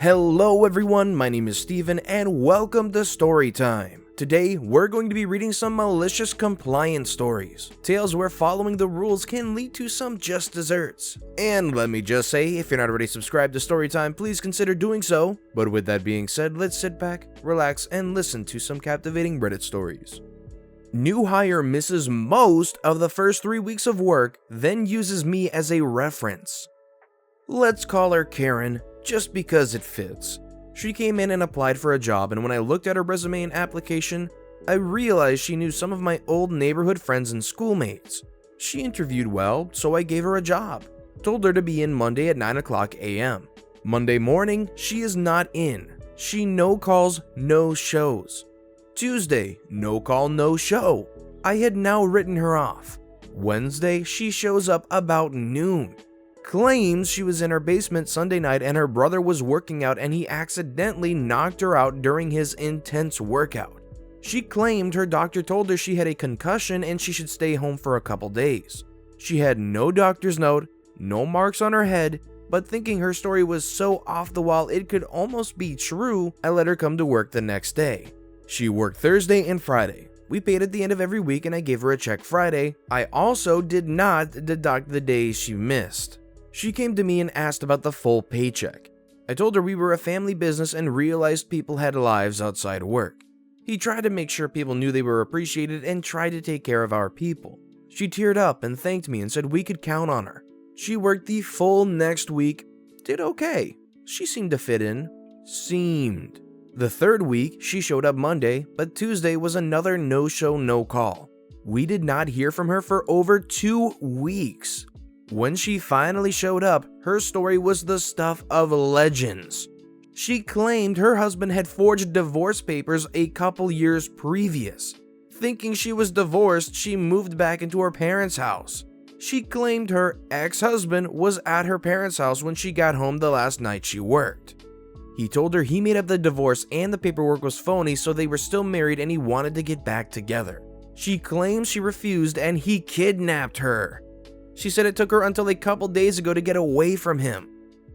Hello everyone, my name is Steven and welcome to Storytime. Today, we're going to be reading some malicious compliance stories. Tales where following the rules can lead to some just desserts. And let me just say, if you're not already subscribed to Storytime, please consider doing so. But with that being said, let's sit back, relax, and listen to some captivating Reddit stories. New hire misses most of the first 3 weeks of work, then uses me as a reference. Let's call her Karen, just because it fits. She came in and applied for a job, and when I looked at her resume and application, I realized she knew some of my old neighborhood friends and schoolmates. She interviewed well, so I gave her a job. Told her to be in Monday at 9 o'clock a.m. Monday morning, she is not in. She no calls, no shows. Tuesday, no call, no show. I had now written her off. Wednesday, she shows up about noon. Claims she was in her basement Sunday night and her brother was working out and he accidentally knocked her out during his intense workout. She claimed her doctor told her she had a concussion and she should stay home for a couple days. She had no doctor's note, no marks on her head, but thinking her story was so off the wall it could almost be true, I let her come to work the next day. She worked Thursday and Friday. We paid at the end of every week and I gave her a check Friday. I also did not deduct the days she missed. She came to me and asked about the full paycheck. I told her we were a family business and realized people had lives outside work. He tried to make sure people knew they were appreciated and tried to take care of our people. She teared up and thanked me and said we could count on her. She worked the full next week, did okay. She seemed to fit in. Seemed. The third week, she showed up Monday, but Tuesday was another no-show, no-call. We did not hear from her for over 2 weeks. When she finally showed up, her story was the stuff of legends. She claimed her husband had forged divorce papers a couple years previous. Thinking she was divorced, she moved back into her parents' house. She claimed her ex-husband was at her parents' house when she got home the last night she worked. He told her he made up the divorce and the paperwork was phony, so they were still married and he wanted to get back together. She claims she refused and he kidnapped her. She said it took her until a couple days ago to get away from him.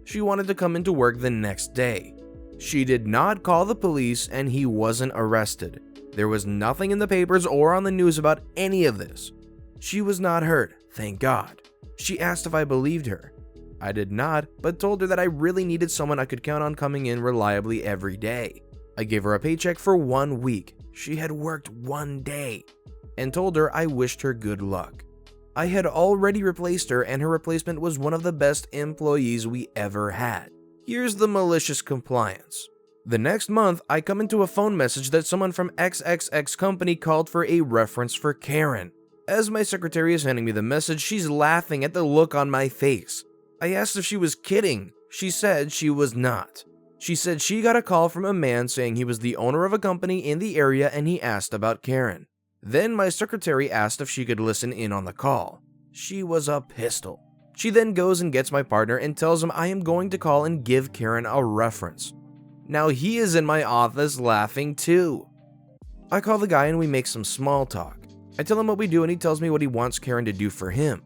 She wanted to come into work the next day. She did not call the police and he wasn't arrested. There was nothing in the papers or on the news about any of this. She was not hurt, thank God. She asked if I believed her. I did not, but told her that I really needed someone I could count on coming in reliably every day. I gave her a paycheck for 1 week. She had worked 1 day. And told her I wished her good luck. I had already replaced her and her replacement was one of the best employees we ever had. Here's the malicious compliance. The next month, I come into a phone message that someone from XXX company called for a reference for Karen. As my secretary is handing me the message, she's laughing at the look on my face. I asked if she was kidding. She said she was not. She said she got a call from a man saying he was the owner of a company in the area and he asked about Karen. Then my secretary asked if she could listen in on the call. She was a pistol. She then goes and gets my partner and tells him I am going to call and give Karen a reference. Now he is in my office laughing too. I call the guy and we make some small talk. I tell him what we do and he tells me what he wants Karen to do for him.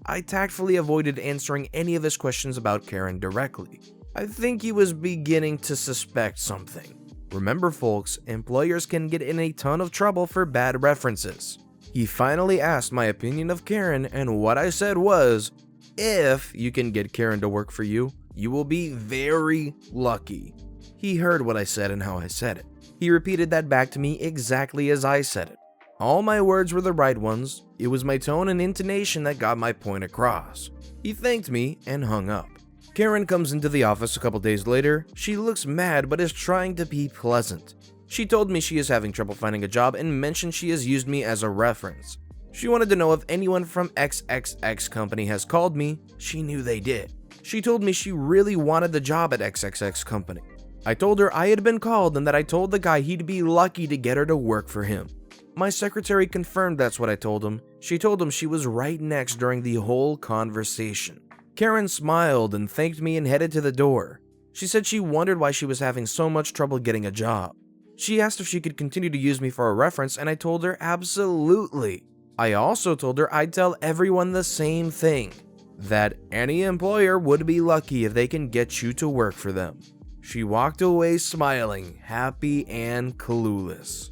I tactfully avoided answering any of his questions about Karen directly. I think he was beginning to suspect something. Remember folks, employers can get in a ton of trouble for bad references. He finally asked my opinion of Karen and what I said was, if you can get Karen to work for you, you will be very lucky. He heard what I said and how I said it. He repeated that back to me exactly as I said it. All my words were the right ones. It was my tone and intonation that got my point across. He thanked me and hung up. Karen comes into the office a couple days later. She looks mad but is trying to be pleasant. She told me she is having trouble finding a job and mentioned she has used me as a reference. She wanted to know if anyone from XXX company has called me. She knew they did. She told me she really wanted the job at XXX company. I told her I had been called and that I told the guy he'd be lucky to get her to work for him. My secretary confirmed that's what I told him. She told him she was right next during the whole conversation. Karen smiled and thanked me and headed to the door. She said she wondered why she was having so much trouble getting a job. She asked if she could continue to use me for a reference and I told her absolutely. I also told her I'd tell everyone the same thing, that any employer would be lucky if they can get you to work for them. She walked away smiling, happy and clueless.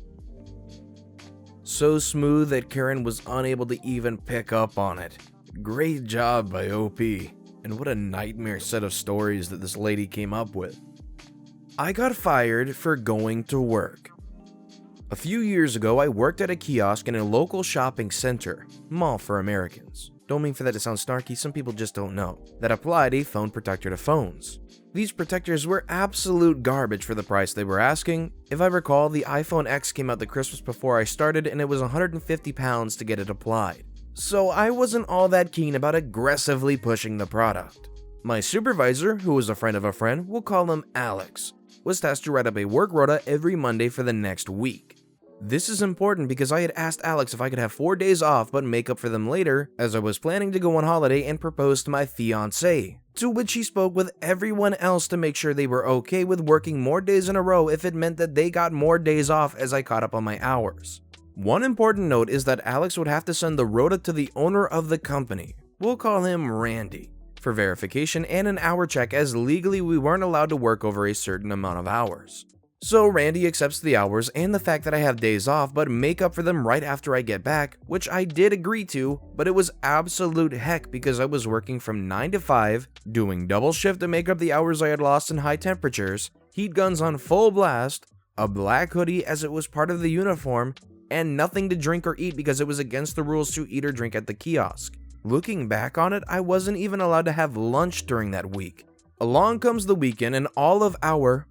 So smooth that Karen was unable to even pick up on it. Great job by OP. And what a nightmare set of stories that this lady came up with. I got fired for going to work. A few years ago, I worked at a kiosk in a local shopping center, mall for Americans. Don't mean for that to sound snarky, some people just don't know, that applied a phone protector to phones. These protectors were absolute garbage for the price they were asking. If I recall, the iPhone X came out the Christmas before I started and it was £150 to get it applied. So I wasn't all that keen about aggressively pushing the product. My supervisor, who was a friend of a friend, we'll call him Alex, was tasked to write up a work rota every Monday for the next week. This is important because I had asked Alex if I could have 4 days off but make up for them later, as I was planning to go on holiday and propose to my fiancée, to which he spoke with everyone else to make sure they were okay with working more days in a row if it meant that they got more days off as I caught up on my hours. One important note is that Alex would have to send the rota to the owner of the company, we'll call him Randy, for verification and an hour check, as legally we weren't allowed to work over a certain amount of hours. So Randy accepts the hours and the fact that I have days off but make up for them right after I get back, which I did agree to, but it was absolute heck because I was working from 9 to 5, doing double shift to make up the hours I had lost in high temperatures, heat guns on full blast, a black hoodie as it was part of the uniform, and nothing to drink or eat because it was against the rules to eat or drink at the kiosk. Looking back on it, I wasn't even allowed to have lunch during that week. Along comes the weekend and all of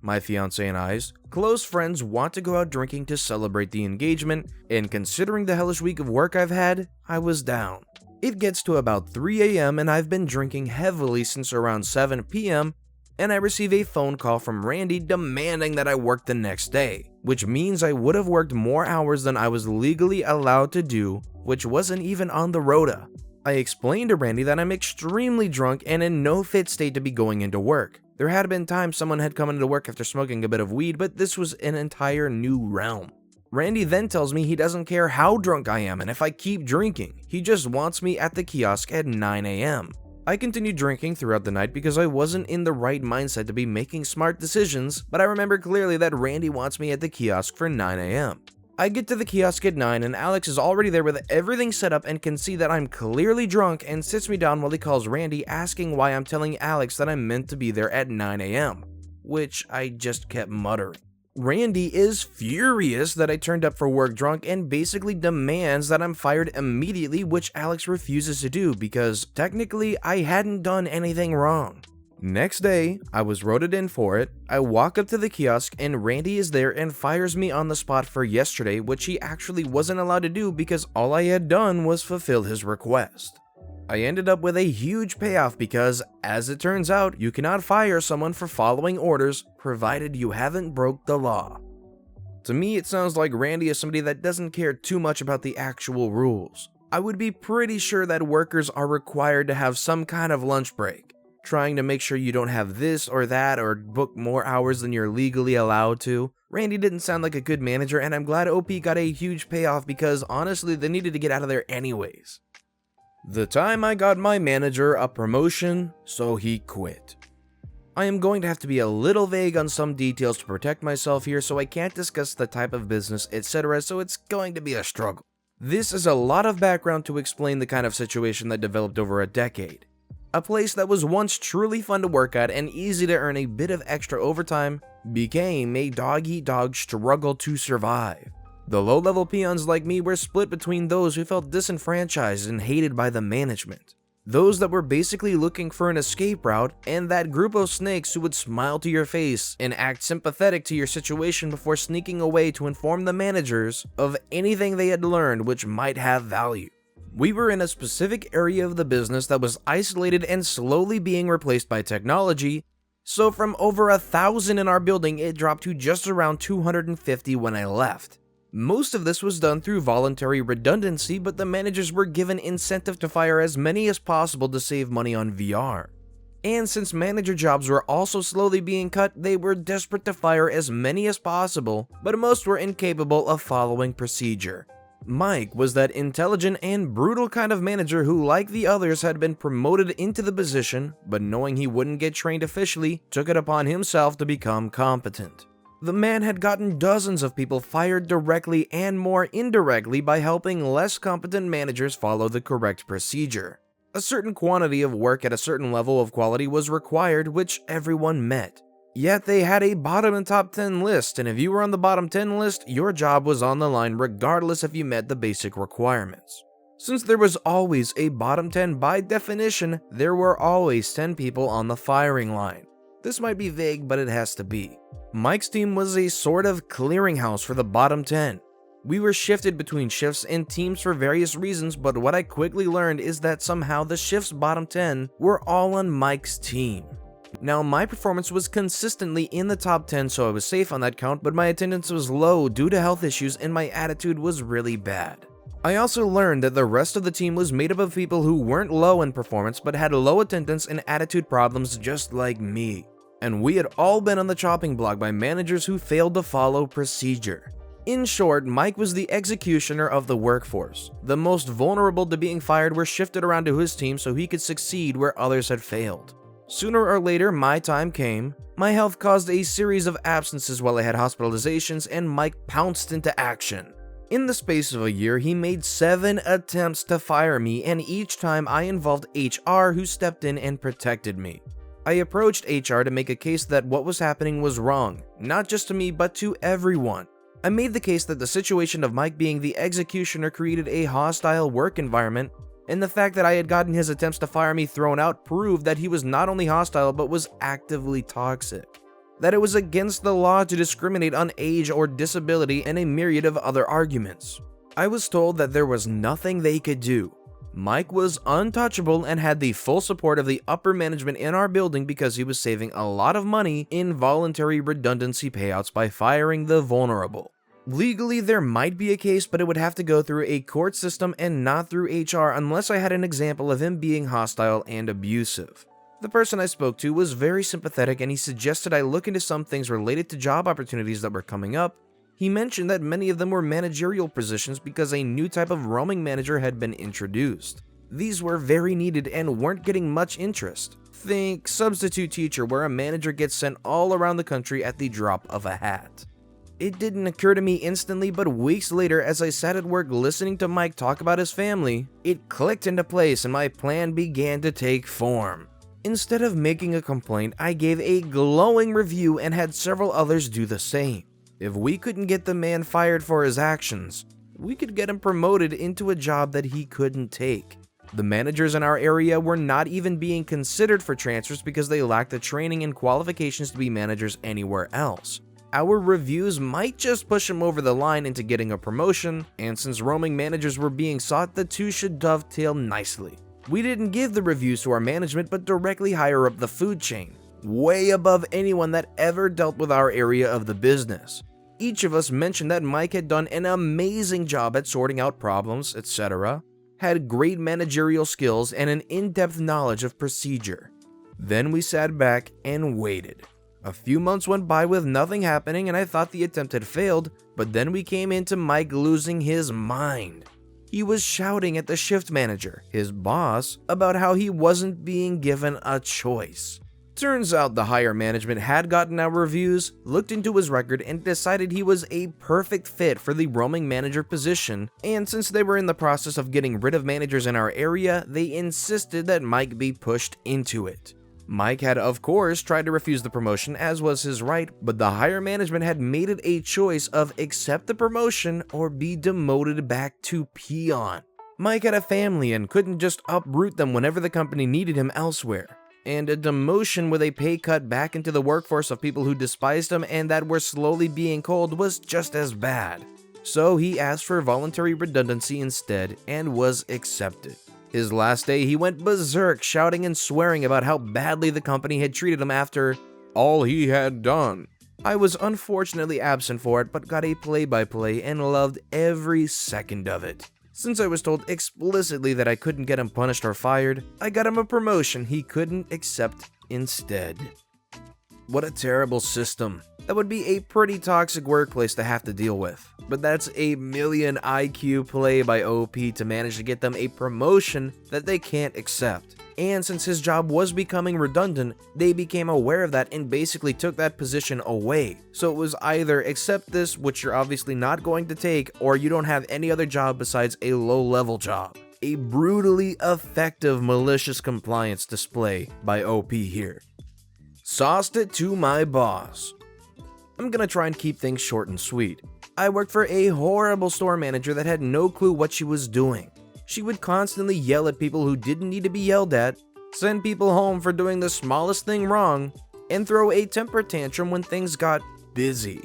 my fiancé and I's, close friends want to go out drinking to celebrate the engagement, and considering the hellish week of work I've had, I was down. It gets to about 3 a.m. and I've been drinking heavily since around 7 p.m. and I receive a phone call from Randy demanding that I work the next day, which means I would have worked more hours than I was legally allowed to do, which wasn't even on the rota. I explained to Randy that I'm extremely drunk and in no fit state to be going into work. There had been times someone had come into work after smoking a bit of weed, but this was an entire new realm. Randy then tells me he doesn't care how drunk I am and if I keep drinking, he just wants me at the kiosk at 9 a.m. I continued drinking throughout the night because I wasn't in the right mindset to be making smart decisions, but I remember clearly that Randy wants me at the kiosk for 9 a.m. I get to the kiosk at 9 and Alex is already there with everything set up and can see that I'm clearly drunk and sits me down while he calls Randy asking why I'm telling Alex that I'm meant to be there at 9 a.m., which I just kept muttering. Randy is furious that I turned up for work drunk and basically demands that I'm fired immediately, which Alex refuses to do because technically I hadn't done anything wrong. Next day, I was rotated in for it. I walk up to the kiosk and Randy is there and fires me on the spot for yesterday, which he actually wasn't allowed to do because all I had done was fulfill his request. I ended up with a huge payoff because, as it turns out, you cannot fire someone for following orders provided you haven't broke the law. To me, it sounds like Randy is somebody that doesn't care too much about the actual rules. I would be pretty sure that workers are required to have some kind of lunch break, trying to make sure you don't have this or that or book more hours than you're legally allowed to. Randy didn't sound like a good manager, and I'm glad OP got a huge payoff because honestly they needed to get out of there anyways. The time I got my manager a promotion, so he quit. I am going to have to be a little vague on some details to protect myself here, so I can't discuss the type of business, etc., so it's going to be a struggle. This is a lot of background to explain the kind of situation that developed over a decade. A place that was once truly fun to work at and easy to earn a bit of extra overtime became a dog-eat-dog struggle to survive. The low-level peons like me were split between those who felt disenfranchised and hated by the management, those that were basically looking for an escape route, and that group of snakes who would smile to your face and act sympathetic to your situation before sneaking away to inform the managers of anything they had learned which might have value. We were in a specific area of the business that was isolated and slowly being replaced by technology, so from over 1,000 in our building it dropped to just around 250 when I left. Most of this was done through voluntary redundancy, but the managers were given incentive to fire as many as possible to save money on VR. And since manager jobs were also slowly being cut, they were desperate to fire as many as possible, but most were incapable of following procedure. Mike was that intelligent and brutal kind of manager who, like the others, had been promoted into the position, but knowing he wouldn't get trained officially, took it upon himself to become competent. The man had gotten dozens of people fired directly and more indirectly by helping less competent managers follow the correct procedure. A certain quantity of work at a certain level of quality was required, which everyone met. Yet they had a bottom and top 10 list, and if you were on the bottom 10 list, your job was on the line regardless if you met the basic requirements. Since there was always a bottom 10 by definition, there were always 10 people on the firing line. This might be vague, but it has to be. Mike's team was a sort of clearinghouse for the bottom 10. We were shifted between shifts and teams for various reasons, but what I quickly learned is that somehow the shift's bottom 10 were all on Mike's team. Now, my performance was consistently in the top 10, so I was safe on that count, but my attendance was low due to health issues and my attitude was really bad. I also learned that the rest of the team was made up of people who weren't low in performance but had low attendance and attitude problems just like me. And we had all been on the chopping block by managers who failed to follow procedure. In short, Mike was the executioner of the workforce. The most vulnerable to being fired were shifted around to his team so he could succeed where others had failed. Sooner or later, my time came. My health caused a series of absences while I had hospitalizations, and Mike pounced into action. In the space of a year, he made 7 attempts to fire me, and each time I involved HR, who stepped in and protected me. I approached HR to make a case that what was happening was wrong, not just to me but to everyone. I made the case that the situation of Mike being the executioner created a hostile work environment, and the fact that I had gotten his attempts to fire me thrown out proved that he was not only hostile but was actively toxic. That it was against the law to discriminate on age or disability, and a myriad of other arguments. I was told that there was nothing they could do. Mike was untouchable and had the full support of the upper management in our building because he was saving a lot of money in voluntary redundancy payouts by firing the vulnerable. Legally, there might be a case, but it would have to go through a court system and not through HR unless I had an example of him being hostile and abusive. The person I spoke to was very sympathetic, and he suggested I look into some things related to job opportunities that were coming up. He mentioned that many of them were managerial positions because a new type of roaming manager had been introduced. These were very needed and weren't getting much interest. Think substitute teacher, where a manager gets sent all around the country at the drop of a hat. It didn't occur to me instantly, but weeks later, as I sat at work listening to Mike talk about his family, it clicked into place and my plan began to take form. Instead of making a complaint, I gave a glowing review and had several others do the same. If we couldn't get the man fired for his actions, we could get him promoted into a job that he couldn't take. The managers in our area were not even being considered for transfers because they lacked the training and qualifications to be managers anywhere else. Our reviews might just push him over the line into getting a promotion, and since roaming managers were being sought, the two should dovetail nicely. We didn't give the reviews to our management but directly higher up the food chain, way above anyone that ever dealt with our area of the business. Each of us mentioned that Mike had done an amazing job at sorting out problems, etc., had great managerial skills, and an in-depth knowledge of procedure. Then we sat back and waited. A few months went by with nothing happening, and I thought the attempt had failed, but then we came into Mike losing his mind. He was shouting at the shift manager, his boss, about how he wasn't being given a choice. Turns out the higher management had gotten our reviews, looked into his record, and decided he was a perfect fit for the roaming manager position, and since they were in the process of getting rid of managers in our area, they insisted that Mike be pushed into it. Mike had, of course, tried to refuse the promotion, as was his right, but the higher management had made it a choice of accept the promotion or be demoted back to peon. Mike had a family and couldn't just uproot them whenever the company needed him elsewhere. And a demotion with a pay cut back into the workforce of people who despised him and that were slowly being cold was just as bad. So he asked for voluntary redundancy instead and was accepted. His last day, he went berserk, shouting and swearing about how badly the company had treated him after all he had done. I was unfortunately absent for it, but got a play-by-play and loved every second of it. Since I was told explicitly that I couldn't get him punished or fired, I got him a promotion he couldn't accept instead. What a terrible system. That would be a pretty toxic workplace to have to deal with. But that's a million IQ play by OP to manage to get them a promotion that they can't accept. And since his job was becoming redundant, they became aware of that and basically took that position away. So it was either accept this, which you're obviously not going to take, or you don't have any other job besides a low-level job. A brutally effective malicious compliance display by OP here. Sauced it to my boss. I'm gonna try and keep things short and sweet. I worked for a horrible store manager that had no clue what she was doing. She would constantly yell at people who didn't need to be yelled at, send people home for doing the smallest thing wrong, and throw a temper tantrum when things got busy.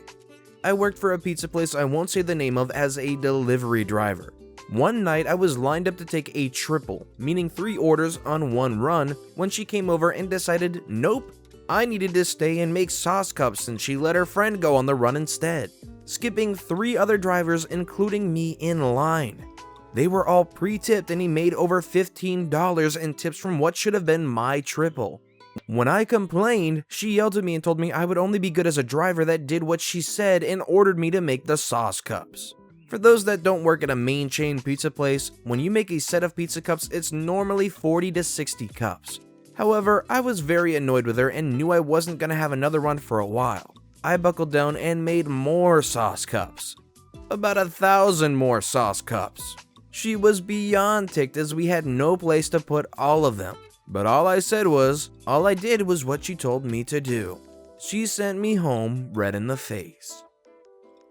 I worked for a pizza place I won't say the name of as a delivery driver. One night I was lined up to take a triple, meaning 3 orders on one run, when she came over and decided, nope, I needed to stay and make sauce cups and she let her friend go on the run instead, skipping 3 other drivers including me in line. They were all pre-tipped and he made over $15 in tips from what should have been my triple. When I complained, she yelled at me and told me I would only be good as a driver that did what she said and ordered me to make the sauce cups. For those that don't work at a main chain pizza place, when you make a set of pizza cups, it's normally 40 to 60 cups. However, I was very annoyed with her and knew I wasn't going to have another run for a while. I buckled down and made more sauce cups. About 1,000 more sauce cups. She was beyond ticked as we had no place to put all of them. But all I did was what she told me to do. She sent me home red in the face.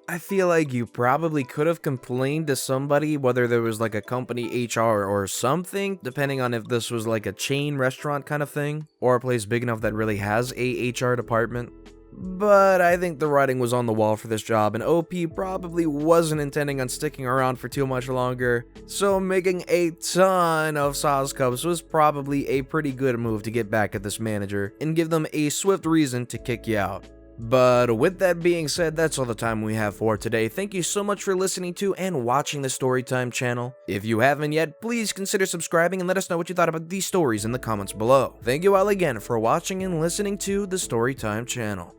I feel like you probably could have complained to somebody, whether there was like a company HR or something, depending on if this was like a chain restaurant kind of thing, or a place big enough that really has a HR department. But I think the writing was on the wall for this job, and OP probably wasn't intending on sticking around for too much longer, so making a ton of sauce cups was probably a pretty good move to get back at this manager and give them a swift reason to kick you out. But with that being said, that's all the time we have for today. Thank you so much for listening to and watching the Storytime channel. If you haven't yet, please consider subscribing and let us know what you thought about these stories in the comments below. Thank you all again for watching and listening to the Storytime channel.